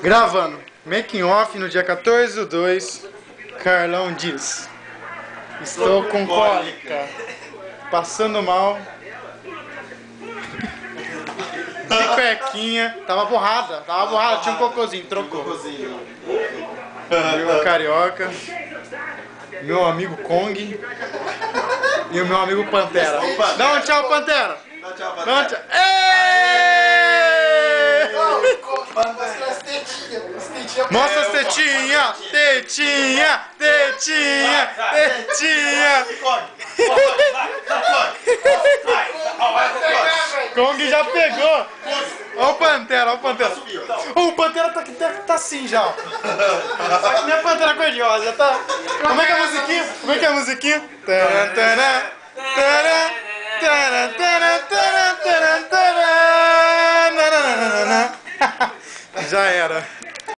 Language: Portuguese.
Gravando. Making off no dia 14/2. Carlão diz: estou com cólica. Passando mal. De cuequinha. Tava borrada. Tinha um cocôzinho. Trocou. Meu carioca. Meu amigo Kong. E o meu amigo Pantera. Dá um tchau, Pantera. Dá tchau, Dá um Pantera. tchau. Mostra as tetinhas! Tetinha! Tetinha! Tetinha! Kong já pegou! Olha o Pantera, olha o Pantera! O Pantera tá assim já! Ó. Só que não é Pantera cor-de-rosa, já tá. Como é que é a musiquinha? Como é que é a musiquinha? Já era.